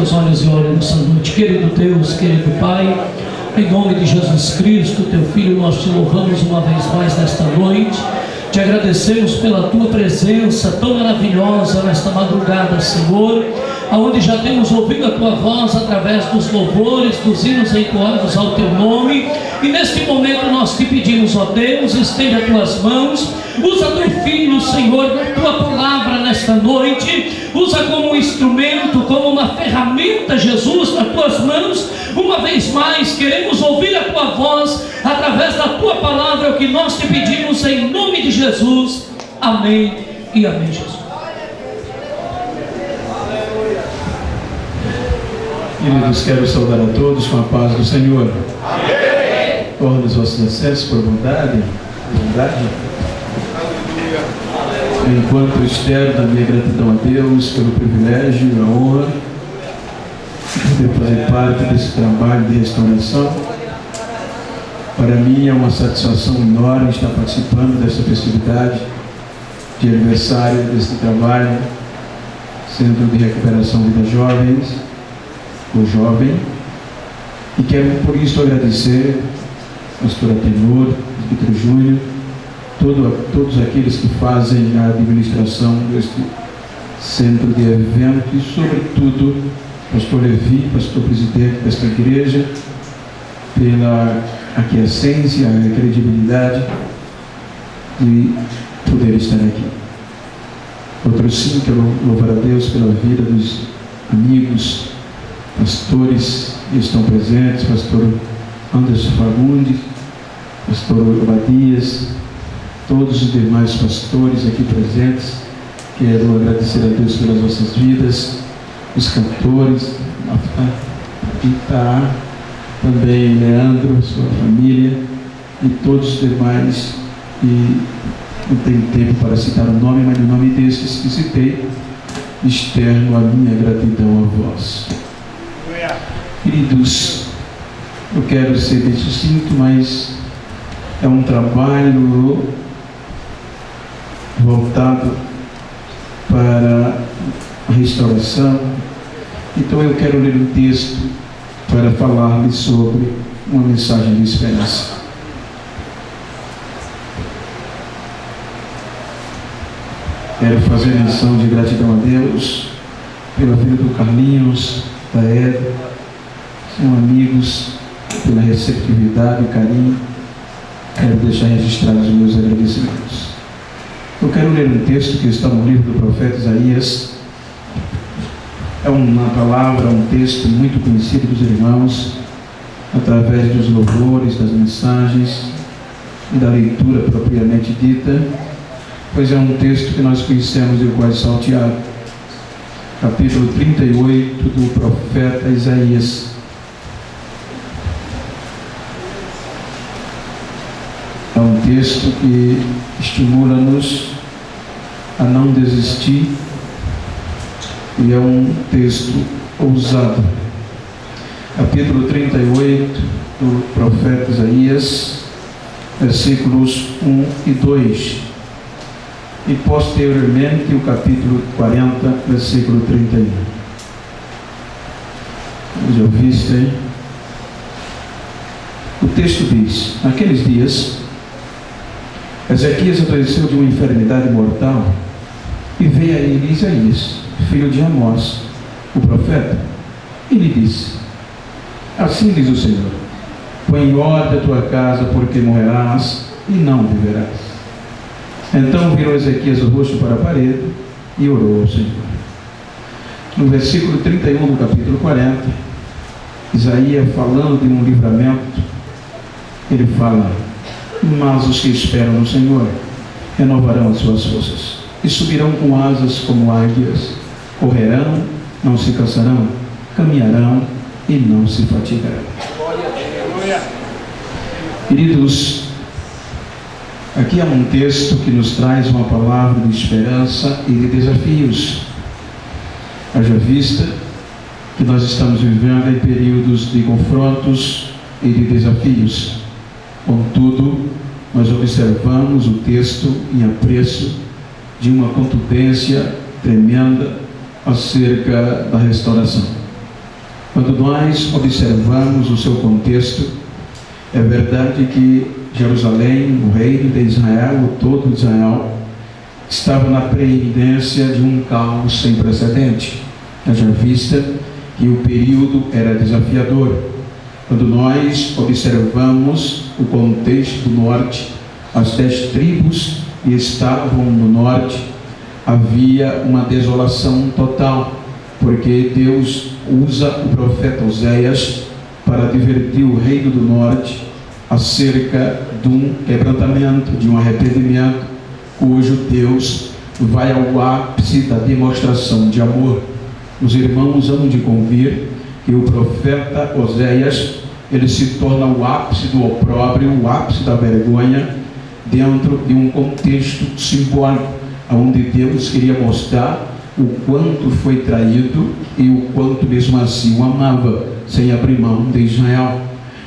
seus olhos e ore nessa noite. Querido Deus, querido Pai, em nome de Jesus Cristo, Teu Filho, nós Te louvamos uma vez mais nesta noite. Te agradecemos pela Tua presença tão maravilhosa nesta madrugada, Senhor, aonde já temos ouvido a Tua voz através dos louvores, dos hinos entoados ao Teu nome. E neste momento nós Te pedimos, ó Deus, estende as Tuas mãos, usa Teu Filho, Senhor, na Tua palavra nesta noite, usa como um instrumento, como uma ferramenta, Jesus, nas Tuas mãos. Uma vez mais queremos ouvir a Tua voz através da Tua palavra, é o que nós Te pedimos em nome de Jesus. Amém e amém, Jesus. Queridos, quero saudar a todos com a paz do Senhor. Amém. Ordem os vossos acessos por bondade. Enquanto externo a minha gratidão a Deus pelo privilégio e a honra de fazer parte desse trabalho de restauração, para mim é uma satisfação enorme estar participando dessa festividade de aniversário desse trabalho, Centro de Recuperação Vidas Jovens, o Jovem, e quero por isso agradecer pastor Atenor, Vitor Júnior, todos aqueles que fazem a administração deste centro de eventos e sobretudo pastor Levi, pastor presidente desta igreja, pela aquiescência, a credibilidade de poder estar aqui. Outro sim, quero louvar a Deus pela vida dos amigos pastores que estão presentes, pastor Anderson Fagundes, pastor Obadias, todos os demais pastores aqui presentes. Quero agradecer a Deus pelas vossas vidas, os cantores, Itaá, também Leandro, sua família e todos os demais. E não tenho tempo para citar o nome, mas no nome destes que citei, externo a minha gratidão a vós. Queridos, eu quero ser bem sucinto, mas é um trabalho voltado para a restauração. Então eu quero ler um texto para falar-lhes sobre uma mensagem de esperança. Quero fazer menção de gratidão a Deus pela vida do Carlinhos, da Eda, são amigos, pela receptividade e carinho. Quero deixar registrados os meus agradecimentos. Eu quero ler um texto que está no livro do profeta Isaías. É uma palavra, um texto muito conhecido dos irmãos, através dos louvores, das mensagens e da leitura propriamente dita, pois é um texto que nós conhecemos e quase salteado. Capítulo 38 do profeta Isaías. É um texto que estimula-nos a não desistir e é um texto ousado. Capítulo 38 do profeta Isaías, versículos 1 e 2. E posteriormente o capítulo 40, versículo 31. Já ouviste? O texto diz: naqueles dias, Ezequias adoeceu de uma enfermidade mortal, e veio a ele Isaías, filho de Amós, o profeta, e lhe disse: assim diz o Senhor, põe em ordem a tua casa, porque morrerás e não viverás. Então virou Ezequias o rosto para a parede e orou ao Senhor. No versículo 31 do capítulo 40, Isaías, falando de um livramento, ele fala: mas os que esperam no Senhor renovarão as suas forças e subirão com asas como águias, correrão, não se cansarão, caminharão e não se fatigarão. Queridos, aqui há um texto que nos traz uma palavra de esperança e de desafios. Haja vista que nós estamos vivendo em períodos de confrontos e de desafios. Contudo, nós observamos o texto em apreço de uma contundência tremenda acerca da restauração. Quando nós observamos o seu contexto, é verdade que Jerusalém, o reino de Israel, o todo de Israel, estava na preeminência de um caos sem precedente. Haja vista que o período era desafiador. Quando nós observamos o contexto do norte, as 10 tribos que estavam no norte, havia uma desolação total, porque Deus usa o profeta Oséias para advertir o reino do norte acerca de um quebrantamento, de um arrependimento, cujo Deus vai ao ápice da demonstração de amor. Os irmãos hão de convir que o profeta Oséias, ele se torna o ápice do opróbrio, o ápice da vergonha, dentro de um contexto simbólico, onde Deus queria mostrar o quanto foi traído e o quanto mesmo assim o amava, sem abrir mão de Israel.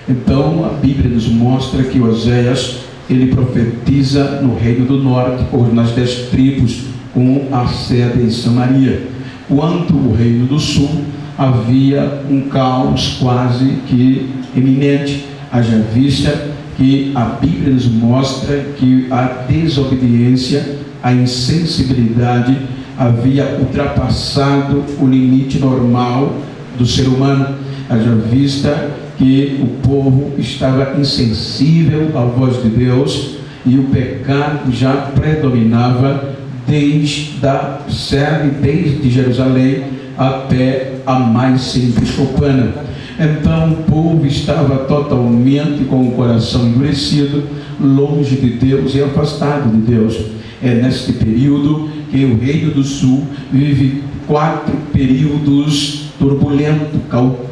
Então a Bíblia nos mostra que Oséias, ele profetiza no reino do norte, ou nas 10 tribos, com a sede em Samaria. Quanto o reino do sul, havia um caos quase que iminente, haja vista que a Bíblia nos mostra que a desobediência, a insensibilidade havia ultrapassado o limite normal do ser humano, haja vista que o povo estava insensível à voz de Deus e o pecado já predominava desde a sede, desde Jerusalém até a mais simples Copana. Então o povo estava totalmente com o coração endurecido, longe de Deus e afastado de Deus. É neste período que o Reino do Sul vive 4 períodos turbulentos,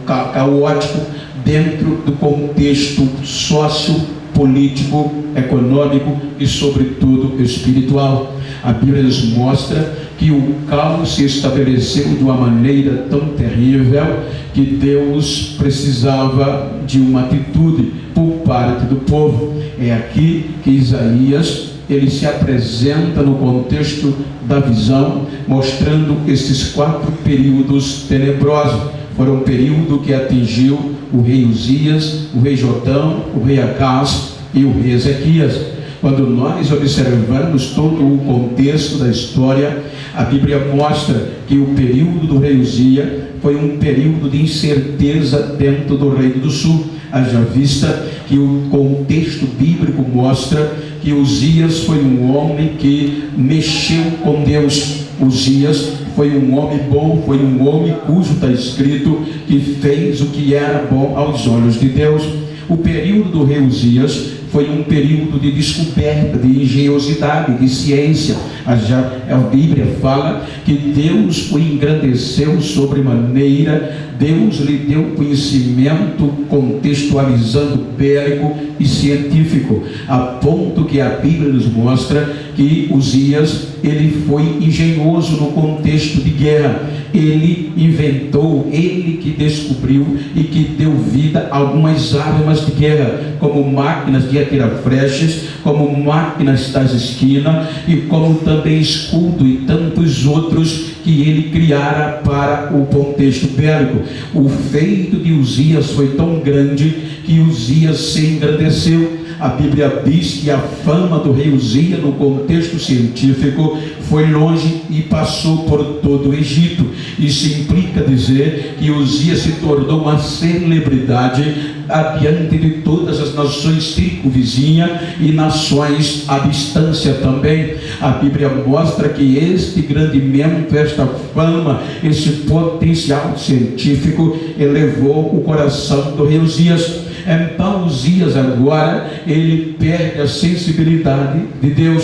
caóticos, dentro do contexto sociopolítico, econômico e sobretudo espiritual. A Bíblia nos mostra que o caos se estabeleceu de uma maneira tão terrível que Deus precisava de uma atitude por parte do povo. É aqui que Isaías, ele se apresenta no contexto da visão, mostrando esses 4 períodos tenebrosos. Foram um período que atingiu o rei Uzias, o rei Jotão, o rei Acás e o rei Ezequias. Quando nós observamos todo o contexto da história, a Bíblia mostra que o período do rei Uzias foi um período de incerteza dentro do Reino do Sul. Haja vista que o contexto bíblico mostra que Uzias foi um homem que mexeu com Deus. Uzias foi um homem bom, foi um homem cujo está escrito que fez o que era bom aos olhos de Deus. O período do rei Uzias foi um período de descoberta, de engenhosidade, de ciência. A Bíblia fala que Deus o engrandeceu sobremaneira, Deus lhe deu conhecimento contextualizando bélico e científico, a ponto que a Bíblia nos mostra que Uzias, ele foi engenhoso no contexto de guerra. Ele inventou, ele que descobriu e que deu vida a algumas armas de guerra, como máquinas de atirar flechas, como máquinas das esquinas e como também escudo e tantos outros que ele criara para o contexto bélico. O feito de Uzias foi tão grande que Uzias se engrandeceu. A Bíblia diz que a fama do rei Uzias no contexto científico foi longe e passou por todo o Egito. Isso implica dizer que Uzias se tornou uma celebridade adiante de todas as nações circunvizinhas e nações à distância também. A Bíblia mostra que este grande membro, esta fama, esse potencial científico elevou o coração do rei Uzias. Então Uzias agora, ele perde a sensibilidade de Deus.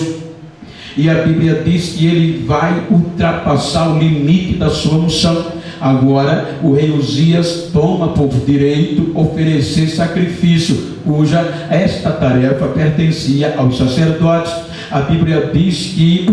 E a Bíblia diz que ele vai ultrapassar o limite da sua unção. Agora o rei Uzias toma por direito oferecer sacrifício cuja esta tarefa pertencia aos sacerdotes. A Bíblia diz que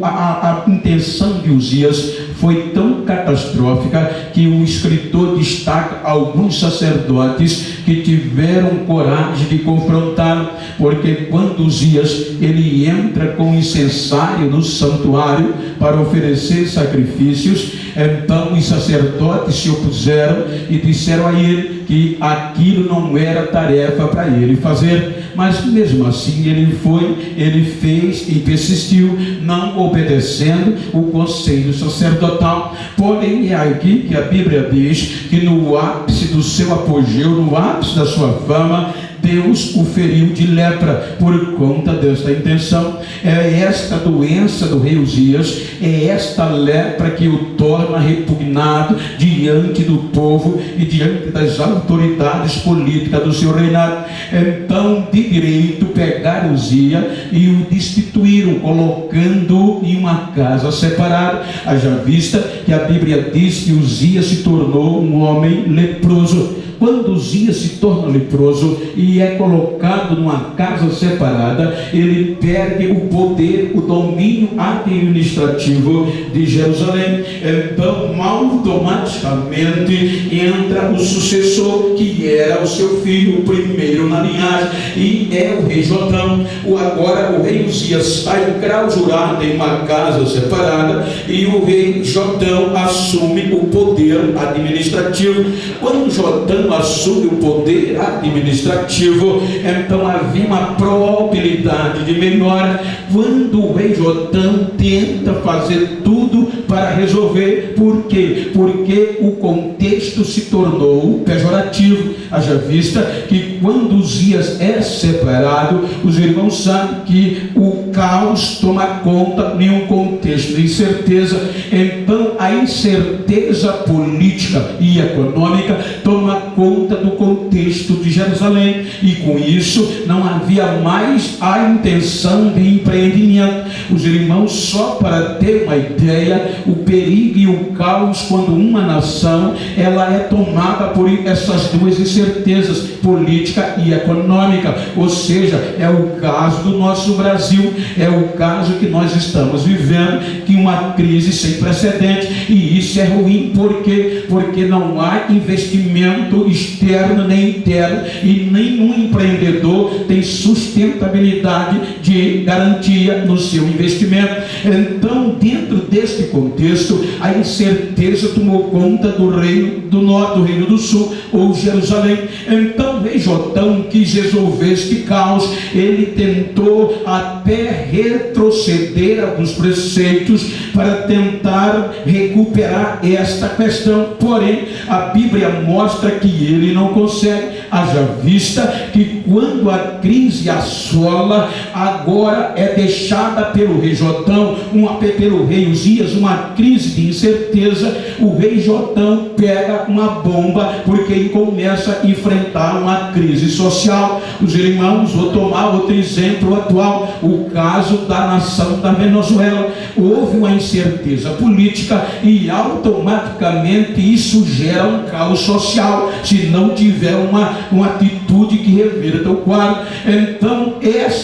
a intenção de Uzias foi tão catastrófica que o escritor destaca alguns sacerdotes que tiveram coragem de confrontá-lo, porque quando Uzias ele entra com incensário no santuário para oferecer sacrifícios, então os sacerdotes se opuseram e disseram a ele que aquilo não era tarefa para ele fazer, mas mesmo assim ele fez e persistiu, não obedecendo o conselho sacerdotal. Porém é aqui que a Bíblia diz que no ápice do seu apogeu, no ápice da sua fama, Deus o feriu de lepra por conta desta intenção. É esta doença do rei Uzias, é esta lepra que o torna repugnado diante do povo e diante das autoridades políticas do seu reinado. Então, de direito, pegaram Uzias e o destituíram, colocando em uma casa separada. Haja vista que a Bíblia diz que Uzias se tornou um homem leproso. Quando Uzias se torna leproso e é colocado numa casa separada, ele perde o poder, o domínio administrativo de Jerusalém. Então, automaticamente entra o sucessor, que era o seu filho, o primeiro na linhagem, e é o rei Jotão. Agora o rei Uzias está enclausurado em uma casa separada e o rei Jotão assume o poder administrativo. Quando Jotão assume o poder administrativo, então havia uma probabilidade de melhora. Quando o rei Jotão tenta fazer tudo para resolver, por quê? Porque o contexto se tornou pejorativo. Haja vista que quando Uzias é separado, os irmãos sabem que o caos toma conta de um contexto de incerteza. Então a incerteza política e econômica toma conta do contexto de Jerusalém, e com isso não havia mais a intenção de empreendimento. Os irmãos, só para ter uma ideia, o perigo e o caos quando uma nação ela é tomada por essas duas incertezas, política e econômica. Ou seja, é o caso do nosso Brasil, é o caso que nós estamos vivendo, que uma crise sem precedentes. E isso é ruim, porque não há investimento externo nem interno, e nenhum empreendedor tem sustentabilidade de garantia no seu investimento. Então, dentro deste contexto, a incerteza tomou conta do reino do norte, do reino do sul, ou Jerusalém. Então o rei Jotão quis resolver este caos. Ele tentou até retroceder alguns preceitos para tentar recuperar esta questão, porém a Bíblia mostra que ele não consegue. Haja vista que quando a crise assola, agora é deixada pelo rei Jotão, pelo rei Uzias, uma crise de incerteza. O rei Jotão pega uma bomba, porque ele começa a enfrentar uma crise social. Os irmãos, vou tomar outro exemplo atual, o caso da nação da Venezuela. Houve uma incerteza política e automaticamente isso gera um caos social, se não tiver uma atitude que reverta o quadro. Então,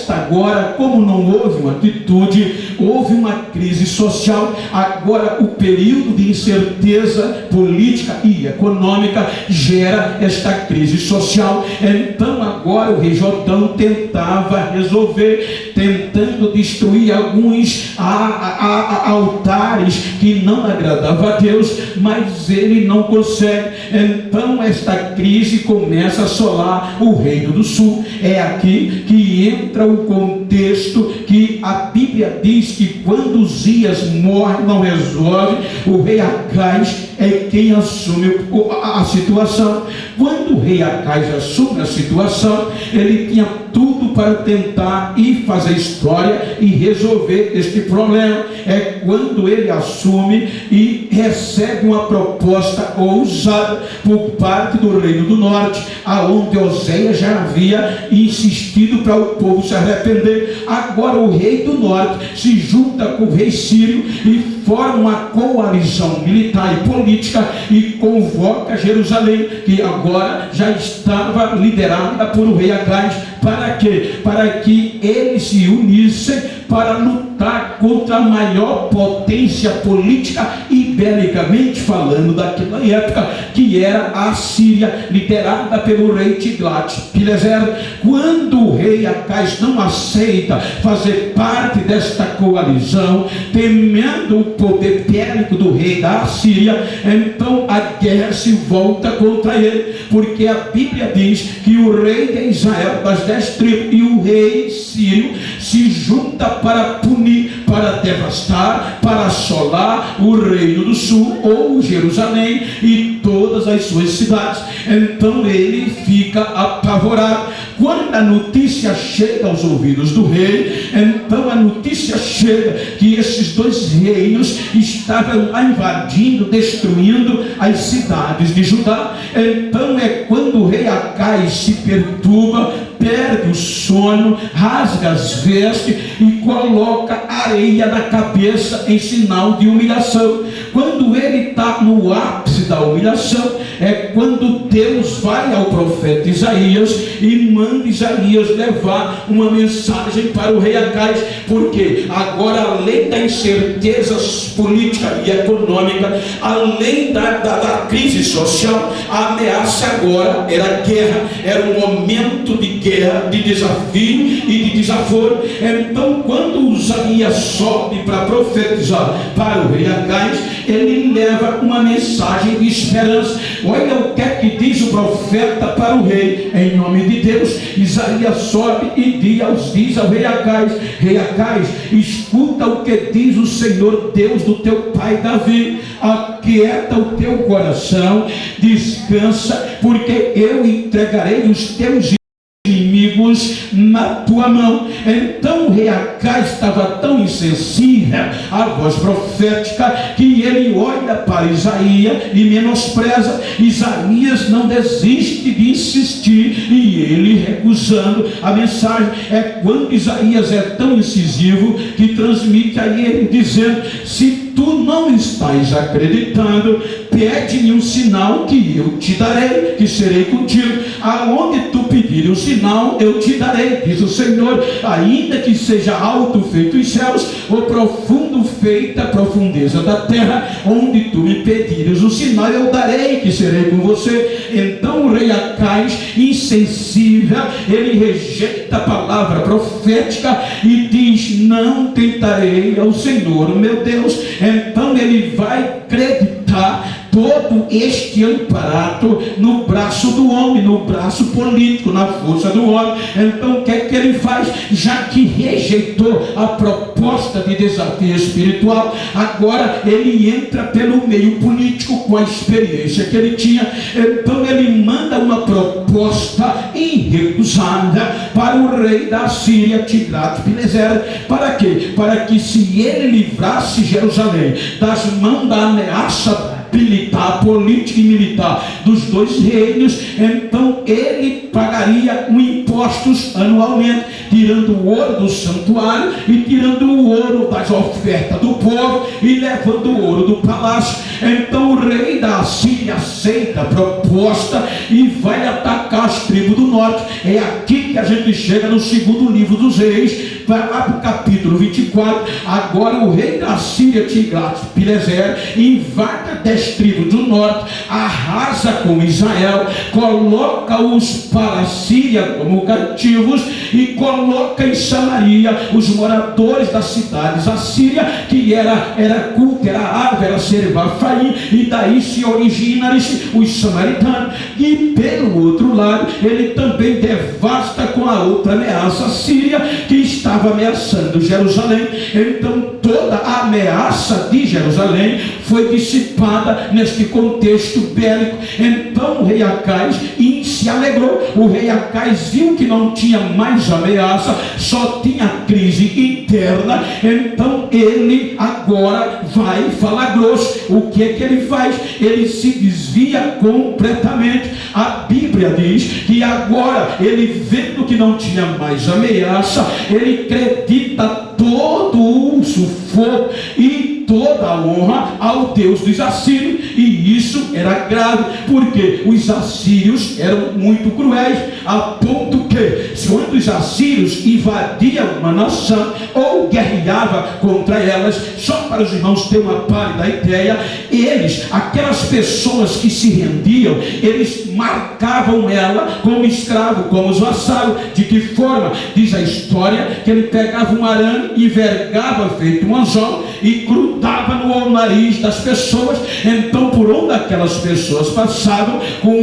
agora, como não houve uma atitude, houve uma crise social. Agora, o período de incerteza política e econômica gera esta crise social. Então, agora o rei Jotão tentava resolver, tentando destruir alguns altares que não agradavam a Deus, mas ele não consegue. Então, esta crise começa a assolar o reino do sul. É aqui que entra o contexto que a Bíblia diz que quando Uzias morre, não resolve, o rei Acais é quem assume a situação. Quando o rei Acais assume a situação, ele tinha tudo para tentar e fazer história e resolver este problema. É quando ele assume e recebe uma proposta ousada por parte do reino do norte, aonde Oséias já havia insistido para o povo se arrepender. Agora o rei do norte se junta com o rei sírio e forma uma coalizão militar e política e convoca Jerusalém, que agora já estava liderada por o rei Acais. Para quê? Para que eles se unissem para lutar contra a maior potência política e belicamente falando daquela época, que era a Síria, liderada pelo rei Tiglat-Pileser. Quando o rei Acais não aceita fazer parte desta coalizão, temendo o poder bélico do rei da Síria, então a guerra se volta contra ele, porque a Bíblia diz que o rei de Israel, das 10 tribos, e o rei sírio se junta para punir, para devastar, para assolar o reino do sul, ou Jerusalém e todas as suas cidades. Então ele fica apavorado. Quando a notícia chega aos ouvidos do rei, então a notícia chega que esses dois reinos estavam invadindo, destruindo as cidades de Judá. Então é quando o rei Acais se perturba, perde o sono, rasga as vestes e coloca areia na cabeça em sinal de humilhação. Quando ele está no ápice da humilhação, é quando Deus vai ao profeta Isaías e manda Isaías levar uma mensagem para o rei Acais, porque agora, além da incerteza política e econômica, além da crise social, a ameaça agora era guerra, era um momento de guerra, de desafio e de desaforo. Então, quando Isaías sobe para profetizar para o rei Acais, ele leva uma mensagem de esperança. Olha o que é que diz o profeta para o rei, em nome de Deus. Isaías sobe e diz ao rei Acais: rei Acais, escuta o que diz o Senhor Deus do teu pai Davi. Aquieta o teu coração, descansa, porque eu entregarei os teus inimigos na tua mão. Então o rei Acais estava tão insensível à voz profética que ele olha para Isaías e menospreza. Isaías não desiste de insistir e ele recusando a mensagem. É quando Isaías é tão incisivo que transmite a ele dizendo: se tu não estás acreditando, pede-me um sinal que eu te darei, que serei contigo. Aonde tu pedir um sinal, eu te darei, diz o Senhor. Ainda que seja alto feito os céus, ou profundo feita a profundeza da terra, onde tu me pedires um sinal, eu darei, que serei com você. Então o rei Acais, insensível, ele rejeita a palavra profética e diz: não tentarei ao Senhor meu Deus. Então ele vai acreditar todo este amparato no braço do homem, no braço político, na força do homem. Então o que é que ele faz? Já que rejeitou a proposta de desafio espiritual, agora ele entra pelo meio político com a experiência que ele tinha. Então ele manda uma proposta irrecusada para o rei da Síria, Tiglat-Pileser. Para quê? Para que, se ele livrasse Jerusalém das mãos da ameaça militar, política e militar dos dois reinos, então ele pagaria impostos anualmente, tirando o ouro do santuário e tirando o ouro das ofertas do povo e levando o ouro do palácio. Então o rei da Síria aceita a proposta e vai atacar as tribos do norte. É aqui que a gente chega no segundo livro dos reis, vai lá para o capítulo 24. Agora o rei da Síria, Tiglat-Pileser, invade 10 tribos do norte, arrasa com Israel, coloca-os para a Síria como cativos e coloca em Samaria os moradores das cidades assíria, que era culto, era árvore, era Servafaim, e daí se originam os samaritanos. E pelo outro lado, ele também devasta com a outra ameaça síria que estava ameaçando Jerusalém. Então toda a ameaça de Jerusalém foi dissipada neste contexto bélico. Então o rei Acais se alegrou. O rei Acais viu que não tinha mais ameaça, só tinha crise interna. Então ele agora vai falar grosso. O que é que ele faz? Ele se desvia completamente. A Bíblia diz que agora ele, vendo que não tinha mais ameaça, ele acredita todo o sufoco e toda a honra ao Deus dos assírios. E isso era grave, porque os assírios eram muito cruéis, a ponto que, quando os assírios invadiam uma nação ou guerreavam contra elas, só para os irmãos terem uma pálida ideia, eles, aquelas pessoas que se rendiam, eles marcavam ela como escravo, como os vassalos. De que forma? Diz a história que ele pegava um arame, envergava feito um anzol e grudava no nariz das pessoas. Então, por onde aquelas pessoas passavam com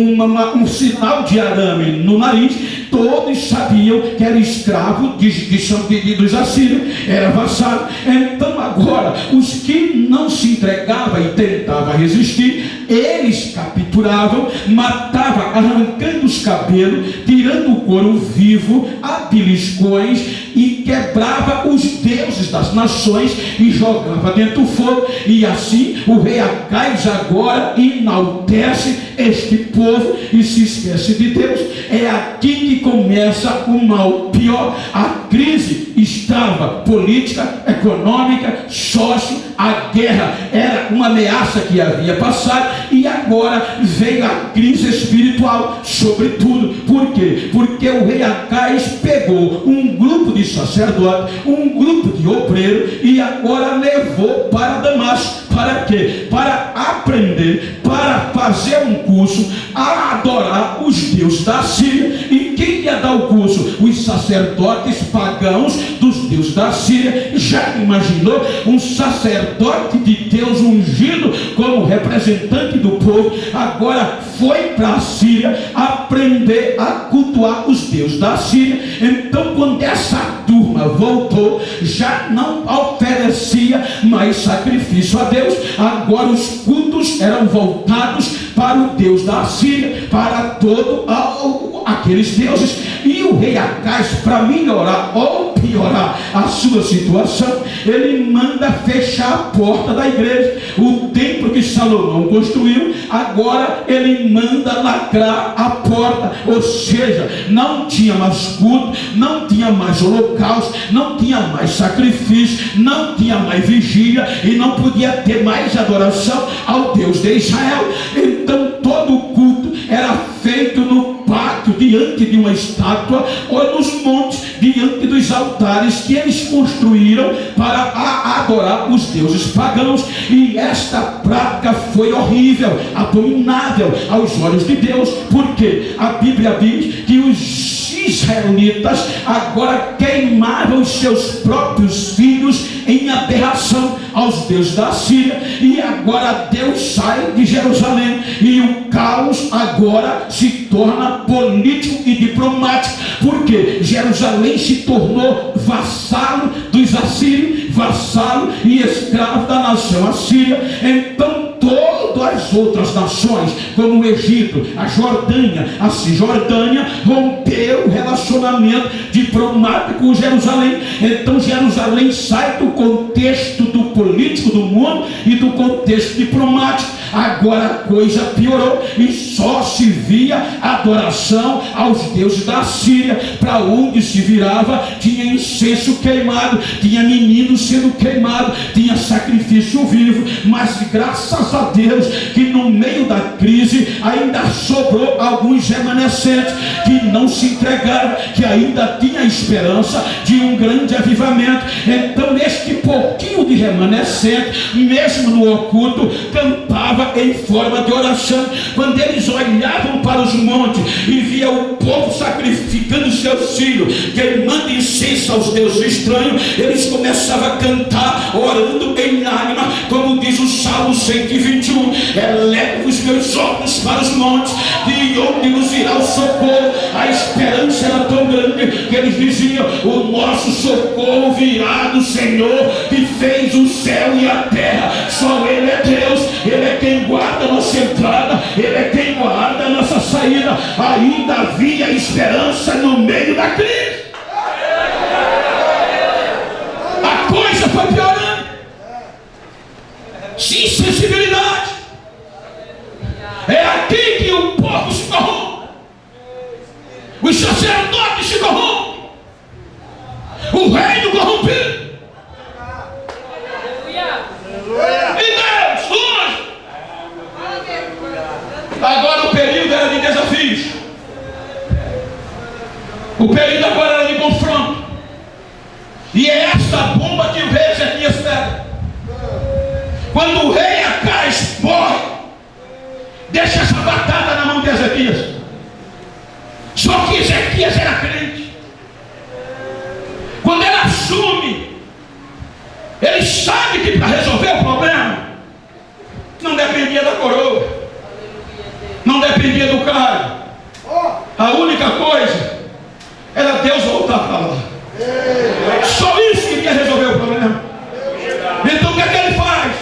um sinal de arame no nariz, todos sabiam que era escravo dos assírios, era vassalo. Então agora, os que não se entregavam e tentavam resistir, eles capturavam, matavam, arrancando os cabelos, tirando o couro vivo a beliscões, e quebrava os deuses das nações e jogava dentro do fogo. E assim o rei Acais agora enaltece este povo e se esquece de Deus. É aqui que começa o mal pior. A crise estava política, econômica, sócio. A guerra era uma ameaça que havia passado, e agora veio a crise espiritual sobre tudo. Por quê? Porque o rei Acais pegou um grupo de sacerdotes, um grupo de obreiros, e agora levou para Damasco. Para quê? Para aprender, para fazer um curso, a adorar os deuses da Síria. E quem ia dar o curso? Os sacerdotes pagãos dos deuses da Síria. Já imaginou um sacerdote de Deus ungido como representante do povo? Agora foi para a Síria aprender a cultuar os deuses da Síria. Então, quando essa turma voltou, já não oferecia mais sacrifício a Deus. Agora os cultos eram voltados para o Deus da Síria, para todos aqueles deuses. E o rei Acais, para melhorar ou piorar a sua situação, ele manda fechar a porta da igreja. O templo que Salomão construiu, agora ele manda lacrar a porta. Ou seja, não tinha mais culto, não tinha mais holocausto, não tinha mais sacrifício, não tinha mais vigília, e não podia ter mais adoração ao Deus de Israel. Então todo o culto era feito no pátio, diante de uma estátua, ou nos montes, diante dos altares que eles construíram para adorar os deuses pagãos. E esta prática foi horrível, abominável aos olhos de Deus, porque a Bíblia diz que os israelitas agora queimavam os seus próprios filhos em aberração aos deuses da Síria. E agora Deus sai de Jerusalém, e o caos agora se torna político e diplomático, porque Jerusalém se tornou vassalo dos assírios, vassalo e escravo da nação assíria. Então todas as outras nações, como o Egito, a Jordânia, a Cisjordânia, rompeu o relacionamento diplomático com Jerusalém. Então Jerusalém sai do contexto do político do mundo e do contexto diplomático. Agora a coisa piorou, e só se via adoração aos deuses da Síria. Para onde se virava, tinha incenso queimado, tinha menino sendo queimado, tinha sacrifício vivo. Mas graças a Deus que no meio da crise ainda sobrou alguns remanescentes que não se entregaram, que ainda tinha esperança de um grande avivamento. Então este pouquinho de remanescente, mesmo no oculto, cantava em forma de oração. Quando eles olhavam para os montes e via o povo sacrificando seus filhos, queimando incenso aos deuses estranhos, eles começavam a cantar, orando em lágrimas, como diz o Salmo 121: elevo os meus olhos para os montes, de onde nos virá o socorro. A esperança era tão grande que eles diziam: o nosso socorro virá do Senhor que fez o céu e a terra. Só Ele é Deus, Ele é quem guarda a nossa entrada, Ele é quem guarda a nossa saída. Ainda havia esperança no meio da crise. A coisa foi piorando. Insensibilidade. É aqui que o povo se corrompe, os sacerdotes se corrompem, o reino corrompido. desafios. O período agora era de confronto. E é esta bomba que o rei Ezequias pega. Quando o rei Acais morre, deixa essa batata na mão de Ezequias. Só que Ezequias era crente. Quando ele assume, ele sabe que para resolver o problema não dependia da coroa, não dependia do cara. A única coisa era Deus voltar para lá. Só isso que ia resolver o problema. Então o que é que ele faz?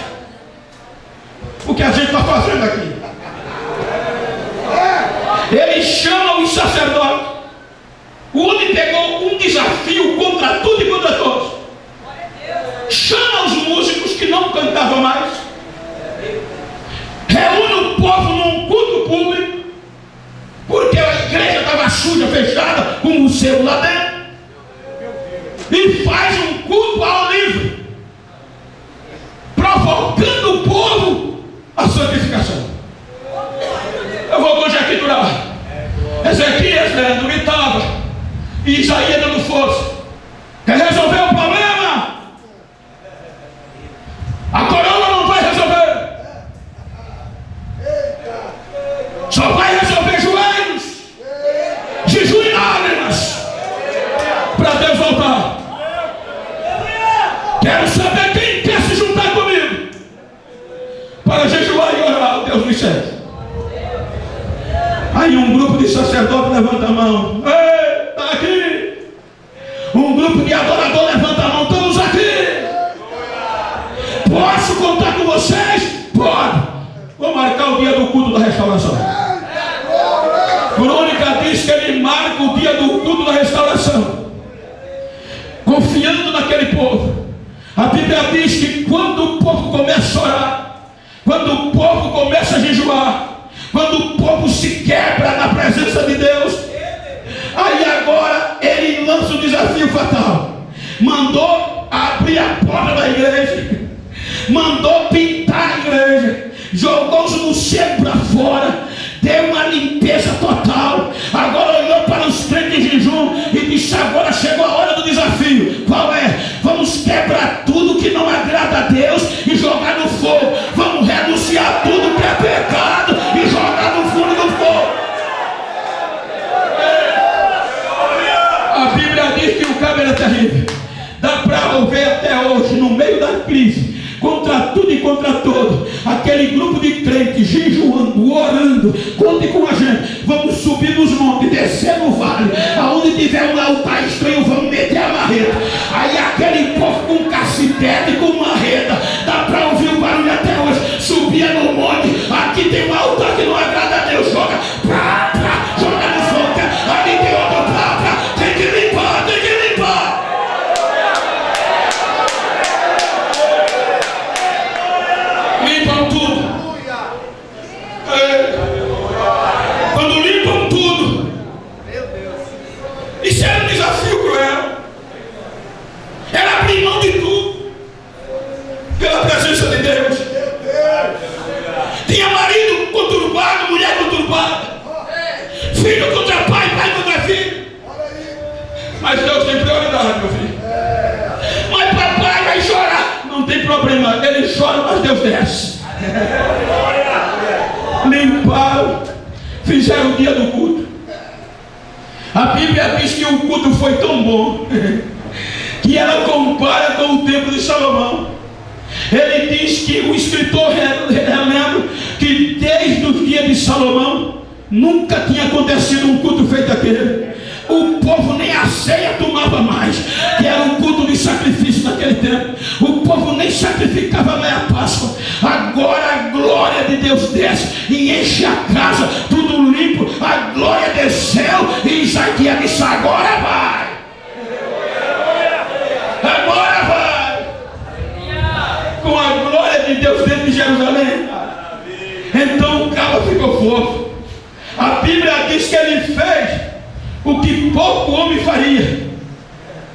O que a gente está fazendo aqui. Ele chama os sacerdotes. O homem pegou um desafio contra tudo e contra todos. Chama os músicos que não cantavam mais. Reúne o povo num culto público, porque a igreja estava suja, fechada, com o selo lá dentro. E faz um culto ao livre, provocando o povo à santificação. Eu vou conjecturar. Ezequias gritava, e Isaías dando força. Quer resolver o problema? A coroa não vai resolver. Só vai resolver joelhos, jejum e lágrimas, para Deus voltar. Quero saber quem quer se juntar comigo para jejuar e orar. Deus me serve. Aí um grupo de sacerdotes levanta a mão. Ei, está aqui. Um grupo de adorador levanta a mão. Estamos aqui. Posso contar com vocês? Pode. Vou marcar o dia do culto da restauração. Crônica diz que ele marca o dia do culto da restauração, confiando naquele povo. A Bíblia diz que quando o povo começa a orar, quando o povo começa a jejuar, quando o povo se quebra na presença de Deus, aí agora ele lança o desafio fatal. Mandou abrir a porta da igreja, mandou pintar a igreja, jogou-se no centro para fora, deu uma limpeza total. Agora olhou para os crentes em jejum e disse: agora chegou a hora do desafio. Qual é? Vamos quebrar tudo que não agrada a Deus e jogar no fogo. Vamos renunciar tudo que é pecado e jogar no fundo do fogo. A Bíblia diz que o cabo era terrível. Dá para ouvir até hoje, no meio da crise, contra tudo e contra todo, aquele grupo de crentes jejuando, orando. Conte com a gente. Vamos subir nos montes, descer no vale, aonde tiver um altar estranho, vamos meter a marreta. Aí aquele povo com cacetete e com marreta, dá para ouvir o barulho até hoje. Subia no monte, aqui tem um altar que não agrada a Deus, joga joga no fogo. Ali tem outro tem que limpar, tem que limpar. Limpam tudo. Quando limpam tudo, isso era um desafio cruel. Era abrir mão de tudo pela presença de Deus. Tinha marido conturbado, mulher conturbada, filho contra pai, pai contra filho. Mas Deus tem prioridade, meu filho. Mas papai vai chorar. Não tem problema, ele chora, mas Deus desce. Limparam, fizeram o dia do culto. A Bíblia diz que o culto foi tão bom que ela compara com o templo de Salomão. Ele diz que o escritor relembra que desde os dias de Salomão nunca tinha acontecido um culto feito aquele. O povo nem a ceia tomava mais, que era um culto de sacrifício naquele tempo. O povo nem sacrificava mais a Páscoa. Agora a glória de Deus desce e enche a casa, tudo limpo. A glória desceu e Isaías disse: agora vai, agora vai. Com a glória de Deus dentro de Jerusalém. Então o cabo ficou fofo. A Bíblia diz que ele fez o que pouco homem faria,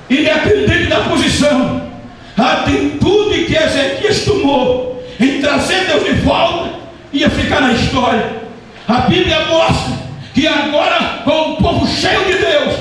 independente da posição. A atitude que Ezequias tomou em trazer Deus de volta ia ficar na história. A Bíblia mostra que agora, com o povo cheio de Deus,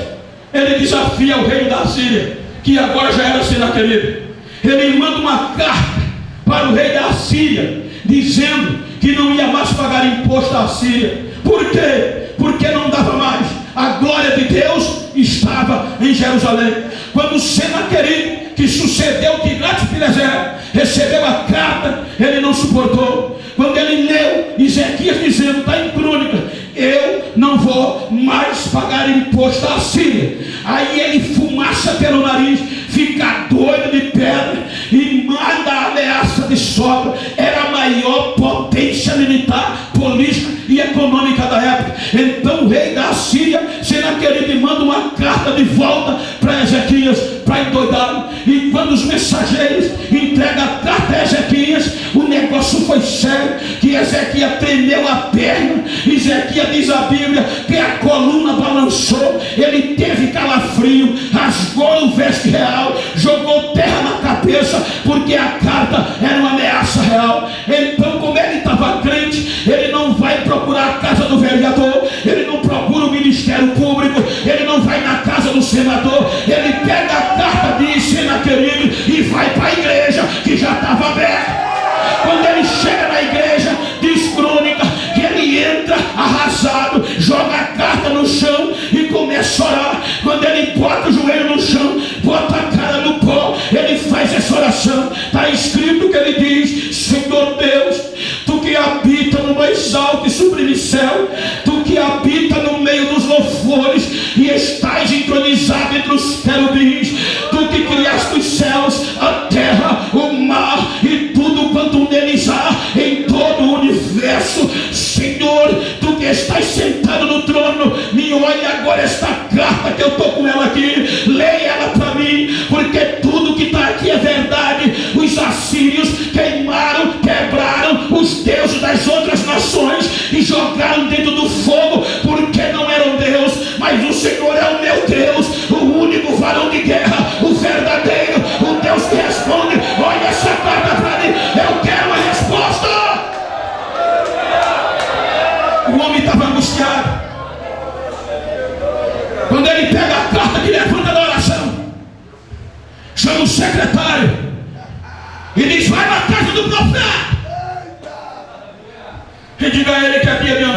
ele desafia o rei da Síria, que agora já era Senaqueribe. Ele manda uma carta para o rei da Síria, dizendo que não ia mais pagar imposto à Síria. Por quê? Porque não dava mais. A glória de Deus estava em Jerusalém. Quando Senaqueribe, que sucedeu Tiglat-Pileser, recebeu a carta, ele não suportou. Quando ele leu Ezequias dizendo, está em crônica, eu não vou mais pagar imposto à Síria. Aí ele fumaça pelo nariz, fica doido de pedra e manda a ameaça de sobra. Era a maior potência militar, política e econômica da época. Então o rei da Síria, Senaqueribe, manda uma carta de volta para Ezequias, para endoidá-lo. E quando os mensageiros entregam a carta a Ezequias, o negócio foi sério, que Ezequias tremeu a perna. Ezequias, diz a Bíblia, que a coluna balançou, ele teve calafrio, rasgou o veste real, jogou terra na cabeça, porque a carta era uma ameaça real. Então, como ele estava crente, ele não vai procurar a casa do vereador, ele não procura o ministério público, ele não vai na casa do senador, ele pega a carta de Senaqueribe e vai para a igreja, que já estava aberta. Quando ele chega na igreja, diz crônica que ele entra arrasado, joga a carta no chão e começa a orar. Quando ele bota o joelho no chão, bota a cara no pó, ele faz essa oração. Está escrito que ele diz: Senhor Deus, tu que habita no mais alto e sublime céu, tu que habita no meio dos louvores e estás entronizado entre os querubins, tu que criaste os céus, a terra, o mar e tudo quanto neles há em todo o universo. Senhor, tu que estás sentado no trono, me olhe agora esta carta que eu estou com ela aqui, leia ela para mim, porque tudo que está aqui é verdade. Os assírios queimaram, quebraram os deuses das outras nações e jogaram dentro do fogo, porque não eram Deus, mas o Senhor é o meu Deus, o único varão de guerra, o verdadeiro, o Deus que responde. Olha essa carta para mim, eu quero a resposta. O homem estava angustiado. Quando ele pega a carta que levanta da oração, chama o secretário e diz: vai na casa do profeta e diga a ele que aqui é minha